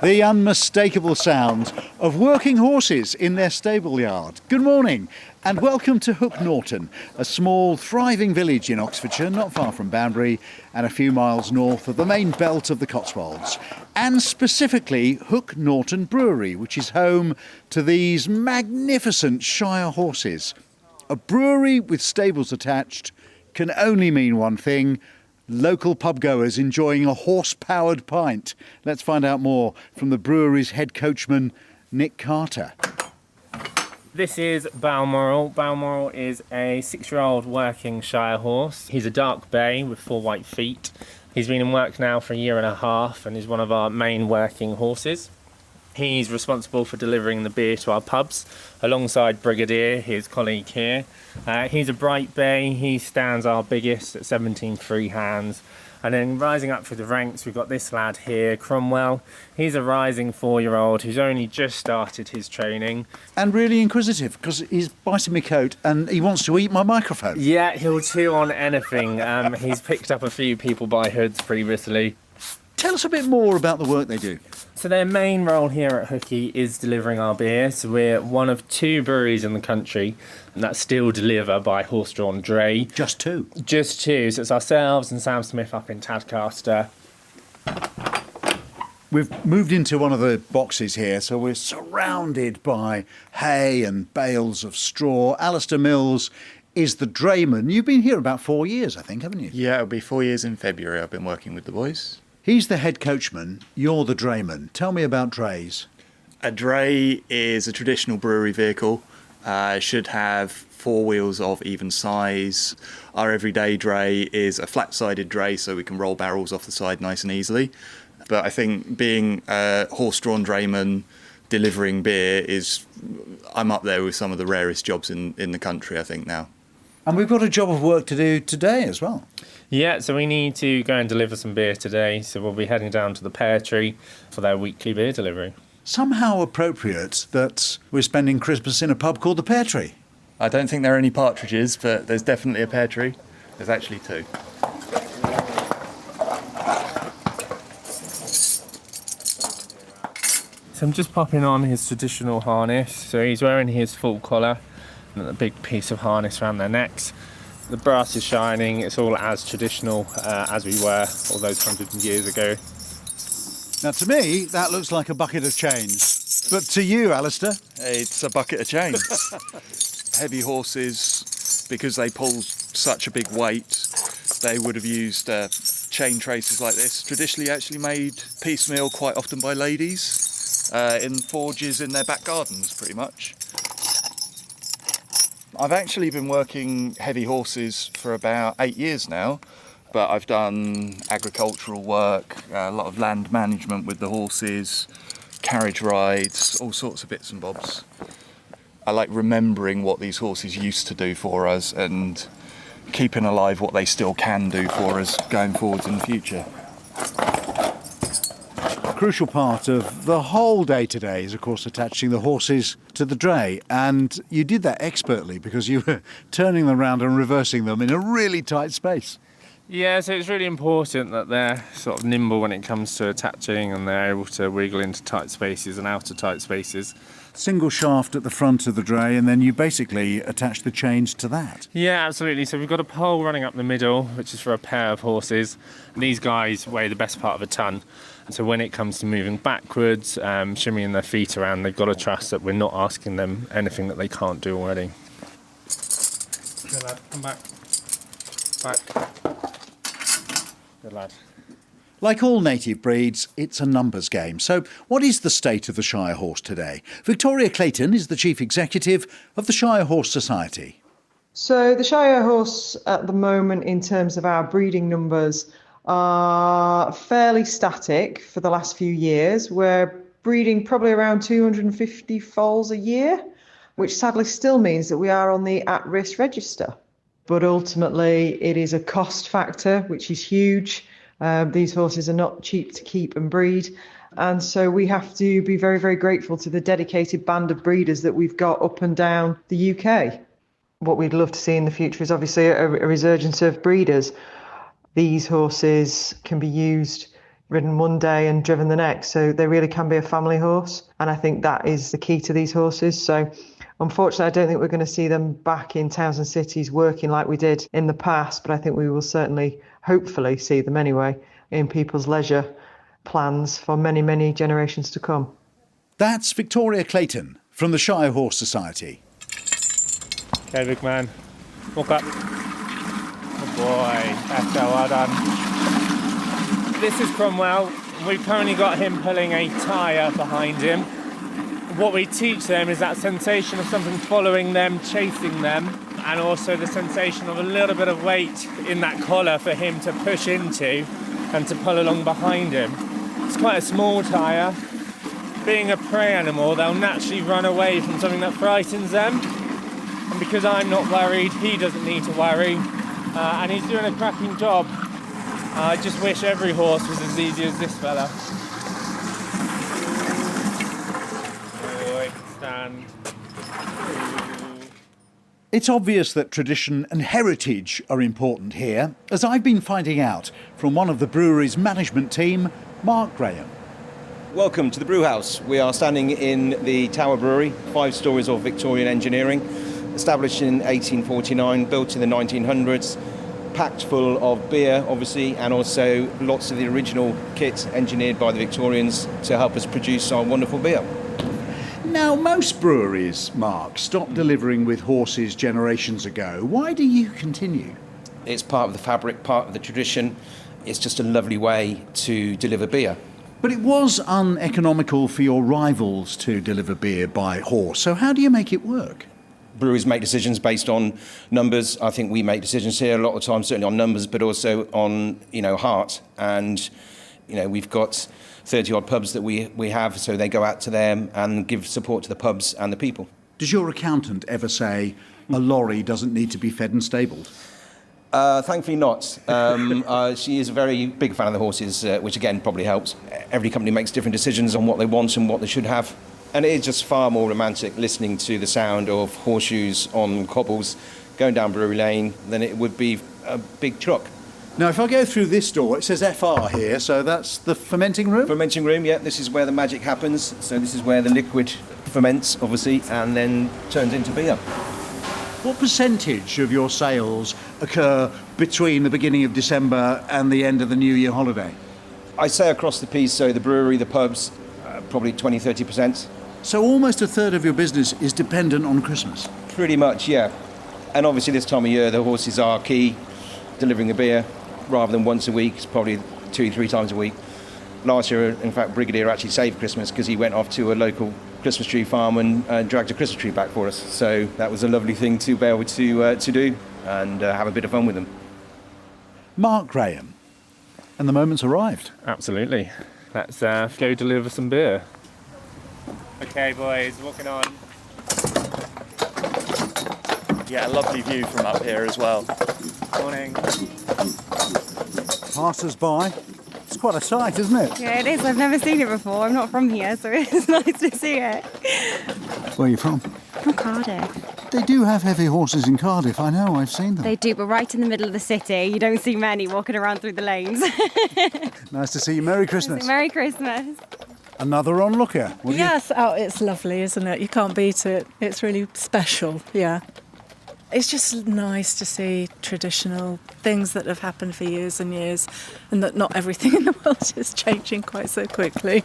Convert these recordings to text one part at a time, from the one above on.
The unmistakable sound of working horses in their stable yard. Good morning and welcome to Hook Norton, a small thriving village in Oxfordshire, not far from Banbury and a few miles north of the main belt of the Cotswolds. And specifically Hook Norton Brewery, which is home to these magnificent Shire horses. A brewery with stables attached can only mean one thing: local pub goers enjoying a horse-powered pint. Let's find out more from the brewery's head coachman, Nick Carter. This is Balmoral. Balmoral is a 6-year-old working Shire horse. He's a dark bay with 4 white feet. He's been in work now for a year and a half and is one of our main working horses. He's responsible for delivering the beer to our pubs alongside Brigadier, his colleague here. He's a bright bay. He stands our biggest at 17 free hands. And then rising up through the ranks, we've got this lad here, Cromwell. He's a rising 4-year-old who's only just started his training. And really inquisitive, because he's biting my coat and he wants to eat my microphone. Yeah, he'll chew on anything. He's picked up a few people by hoods previously. Tell us a bit more about the work they do. So their main role here at Hookie is delivering our beer. So we're one of 2 breweries in the country that still deliver by horse-drawn dray. Just 2? Just 2. So it's ourselves and Sam Smith up in Tadcaster. We've moved into one of the boxes here, so we're surrounded by hay and bales of straw. Alistair Mills is the drayman. You've been here about 4 years, I think, haven't you? Yeah, it'll be 4 years in February. I've been working with the boys. He's the head coachman, you're the drayman. Tell me about drays. A dray is a traditional brewery vehicle. Should have 4 wheels of even size. Our everyday dray is a flat-sided dray, so we can roll barrels off the side nice and easily. But I think being a horse-drawn drayman delivering beer I'm up there with some of the rarest jobs in the country, I think, now. And we've got a job of work to do today as well. Yeah, so we need to go and deliver some beer today. So we'll be heading down to the Pear Tree for their weekly beer delivery. Somehow appropriate that we're spending Christmas in a pub called the Pear Tree. I don't think there are any partridges, but there's definitely a pear tree. There's actually 2. So I'm just popping on his traditional harness. So he's wearing his full collar and a big piece of harness around their necks. The brass is shining. It's all as traditional as we were all those hundreds of years ago. Now, to me, that looks like a bucket of chains. But to you, Alistair? It's a bucket of chains. Heavy horses, because they pull such a big weight, they would have used chain traces like this, traditionally actually made piecemeal quite often by ladies in forges in their back gardens, pretty much. I've actually been working heavy horses for about 8 years now, but I've done agricultural work, a lot of land management with the horses, carriage rides, all sorts of bits and bobs. I like remembering what these horses used to do for us and keeping alive what they still can do for us going forwards in the future. A crucial part of the whole day today is, of course, attaching the horses to the dray. And you did that expertly because you were turning them around and reversing them in a really tight space. Yeah, so it's really important that they're sort of nimble when it comes to attaching and they're able to wiggle into tight spaces and out of tight spaces. Single shaft at the front of the dray, and then you basically attach the chains to that. Yeah, absolutely. So we've got a pole running up the middle, which is for a pair of horses. These guys weigh the best part of a ton. So when it comes to moving backwards, shimmying their feet around, they've got to trust that we're not asking them anything that they can't do already. Good lad, come back. Back. Good lad. Like all native breeds, it's a numbers game. So what is the state of the Shire Horse today? Victoria Clayton is the Chief Executive of the Shire Horse Society. So the Shire Horse at the moment, in terms of our breeding numbers, are fairly static for the last few years. We're breeding probably around 250 foals a year, which sadly still means that we are on the at-risk register. But ultimately, it is a cost factor, which is huge. These horses are not cheap to keep and breed. And so we have to be very, very grateful to the dedicated band of breeders that we've got up and down the UK. What we'd love to see in the future is obviously a resurgence of breeders. These horses can be used ridden one day and driven the next. So they really can be a family horse. And I think that is the key to these horses. So unfortunately, I don't think we're going to see them back in towns and cities working like we did in the past. But I think we will certainly, hopefully, see them anyway in people's leisure plans for many, many generations to come. That's Victoria Clayton from the Shire Horse Society. Okay, big man. Walk up. Oh boy, that's so well done. This is Cromwell. We've currently got him pulling a tyre behind him. What we teach them is that sensation of something following them, chasing them, and also the sensation of a little bit of weight in that collar for him to push into and to pull along behind him. It's quite a small tyre. Being a prey animal, they'll naturally run away from something that frightens them. And because I'm not worried, he doesn't need to worry. And he's doing a cracking job. I just wish every horse was as easy as this fella. Stand. It's obvious that tradition and heritage are important here, as I've been finding out from one of the brewery's management team, Mark Graham. Welcome to the Brewhouse. We are standing in the Tower Brewery, 5 stories of Victorian engineering, established in 1849, built in the 1900s, packed full of beer, obviously, and also lots of the original kit engineered by the Victorians to help us produce our wonderful beer. Now, most breweries, Mark, stopped delivering with horses generations ago. Why do you continue? It's part of the fabric, part of the tradition. It's just a lovely way to deliver beer. But it was uneconomical for your rivals to deliver beer by horse, so how do you make it work? Breweries make decisions based on numbers. I think we make decisions here a lot of times, certainly on numbers, but also on, heart. And, we've got 30-odd pubs that we have, so they go out to them and give support to the pubs and the people. Does your accountant ever say a lorry doesn't need to be fed and stabled? Thankfully not. She is a very big fan of the horses, which again probably helps. Every company makes different decisions on what they want and what they should have. And it is just far more romantic listening to the sound of horseshoes on cobbles going down Brewery Lane than it would be a big truck. Now, if I go through this door, it says FR here, so that's the fermenting room? Fermenting room, yeah. This is where the magic happens. So this is where the liquid ferments, obviously, and then turns into beer. What percentage of your sales occur between the beginning of December and the end of the New Year holiday? I say across the piece, so the brewery, the pubs, probably 20-30%. So almost a third of your business is dependent on Christmas? Pretty much, yeah. And obviously this time of year, the horses are key, delivering the beer. Rather than once a week, it's probably 2-3 times a week. Last year, in fact, Brigadier actually saved Christmas because he went off to a local Christmas tree farm and dragged a Christmas tree back for us. So that was a lovely thing to be able to do and have a bit of fun with them. Mark Graham. And the moment's arrived. Absolutely. Let's go deliver some beer. Okay, boys, walking on. Yeah, a lovely view from up here as well. Morning. Passers by. It's quite a sight, isn't it? Yeah, it is. I've never seen it before. I'm not from here, so it's nice to see it. Where are you from? From Cardiff. They do have heavy horses in Cardiff, I know, I've seen them. They do, but right in the middle of the city, you don't see many walking around through the lanes. Nice to see you. Merry Christmas. Merry Christmas. Another onlooker. What do you- Yes, oh, it's lovely, isn't it? You can't beat it. It's really special, yeah. It's just nice to see traditional things that have happened for years and years, and that not everything in the world is changing quite so quickly.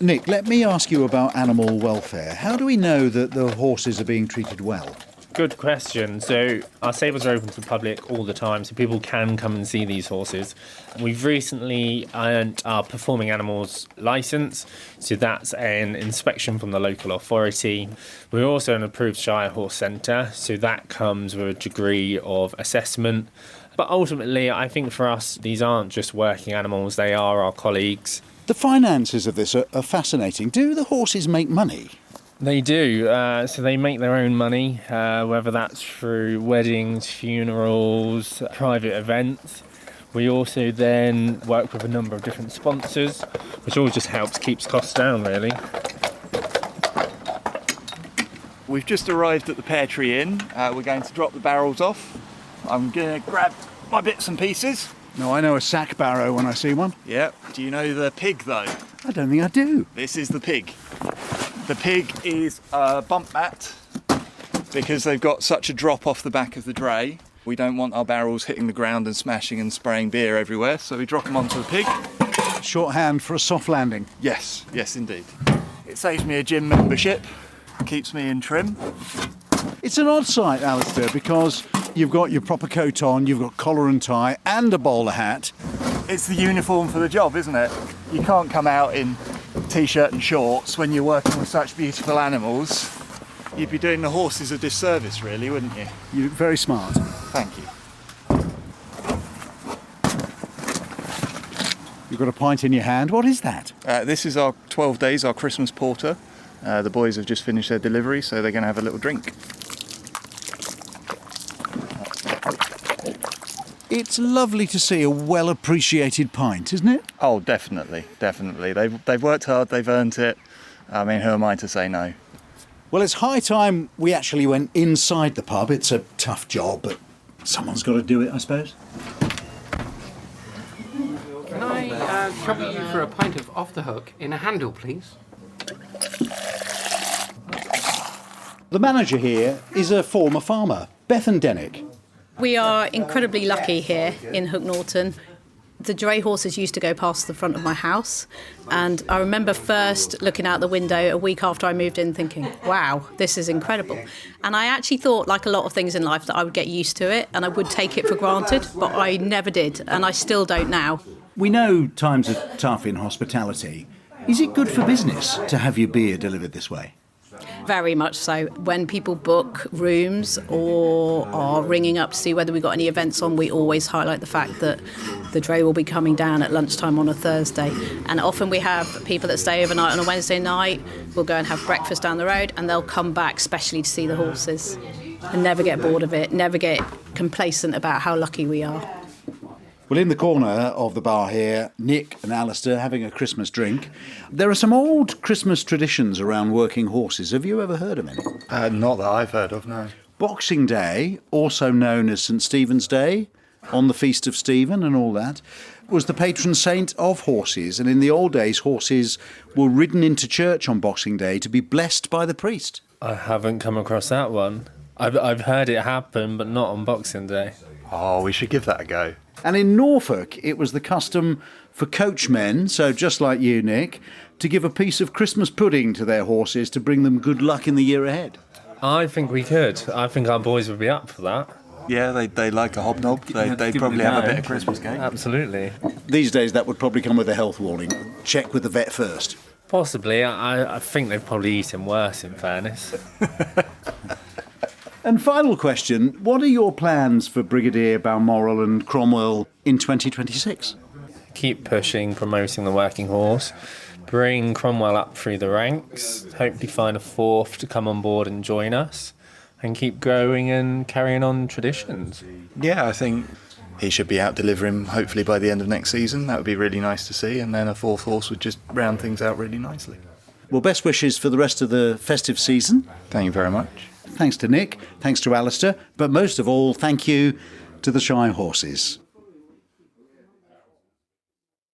Nick, let me ask you about animal welfare. How do we know that the horses are being treated well? Good question. So our stables are open to the public all the time, so people can come and see these horses. We've recently earned our performing animals licence, so that's an inspection from the local authority. We're also an approved Shire Horse Centre, so that comes with a degree of assessment. But ultimately, I think for us, these aren't just working animals, they are our colleagues. The finances of this are fascinating. Do the horses make money? They do. So they make their own money, whether that's through weddings, funerals, private events. We also then work with a number of different sponsors, which all just helps keeps costs down, really. We've just arrived at the Pear Tree Inn. We're going to drop the barrels off. I'm going to grab my bits and pieces No, I know a sack barrow when I see one. Yep. Do you know the pig though? I don't think I do. This is the pig. The pig is a bump mat because they've got such a drop off the back of the dray. We don't want our barrels hitting the ground and smashing and spraying beer everywhere, so we drop them onto the pig. Shorthand for a soft landing. Yes, yes indeed. It saves me a gym membership, keeps me in trim. It's an odd sight, Alistair, because you've got your proper coat on, you've got collar and tie and a bowler hat. It's the uniform for the job, isn't it? You can't come out in t-shirt and shorts when you're working with such beautiful animals. You'd be doing the horses a disservice, really, wouldn't you? You're very smart. Thank you. You've got a pint in your hand. What is that? This is our 12 days, our Christmas porter. The boys have just finished their delivery, so they're going to have a little drink. It's lovely to see a well-appreciated pint, isn't it? Oh, definitely, definitely. They've worked hard, they've earned it. I mean, who am I to say no? Well, it's high time we actually went inside the pub. It's a tough job, but someone's got to do it, I suppose. Can I trouble you for a pint of Off the Hook in a handle, please? The manager here is a former farmer, Bethan Dennick. We are incredibly lucky here in Hook Norton. The dray horses used to go past the front of my house, and I remember first looking out the window a week after I moved in thinking, wow, this is incredible. And I actually thought, like a lot of things in life, that I would get used to it and I would take it for granted, but I never did, and I still don't now. We know times are tough in hospitality. Is it good for business to have your beer delivered this way? Very much so. When people book rooms or are ringing up to see whether we've got any events on, we always highlight the fact that the dray will be coming down at lunchtime on a Thursday. And often we have people that stay overnight on a Wednesday night, will go and have breakfast down the road, and they'll come back specially to see the horses and never get bored of it, never get complacent about how lucky we are. Well, in the corner of the bar here, Nick and Alistair having a Christmas drink. There are some old Christmas traditions around working horses. Have you ever heard of any? Not that I've heard of, no. Boxing Day, also known as St Stephen's Day, on the Feast of Stephen and all that, was the patron saint of horses. And in the old days, horses were ridden into church on Boxing Day to be blessed by the priest. I haven't come across that one. I've heard it happen, but not on Boxing Day. Oh, we should give that a go. And in Norfolk, it was the custom for coachmen, so just like you, Nick, to give a piece of Christmas pudding to their horses to bring them good luck in the year ahead. I think we could. I think our boys would be up for that. Yeah, they like a hobnob. They probably have a bit of Christmas cake. Absolutely. These days, that would probably come with a health warning. Check with the vet first. Possibly. I think they've probably eaten worse, in fairness. And final question, what are your plans for Brigadier, Balmoral and Cromwell in 2026? Keep pushing, promoting the working horse, bring Cromwell up through the ranks, hopefully find a fourth to come on board and join us, and keep growing and carrying on traditions. Yeah, I think he should be out delivering hopefully by the end of next season. That would be really nice to see, and then a fourth horse would just round things out really nicely. Well, best wishes for the rest of the festive season. Thank you very much. Thanks to Nick, thanks to Alistair, but most of all, thank you to the Shire Horses.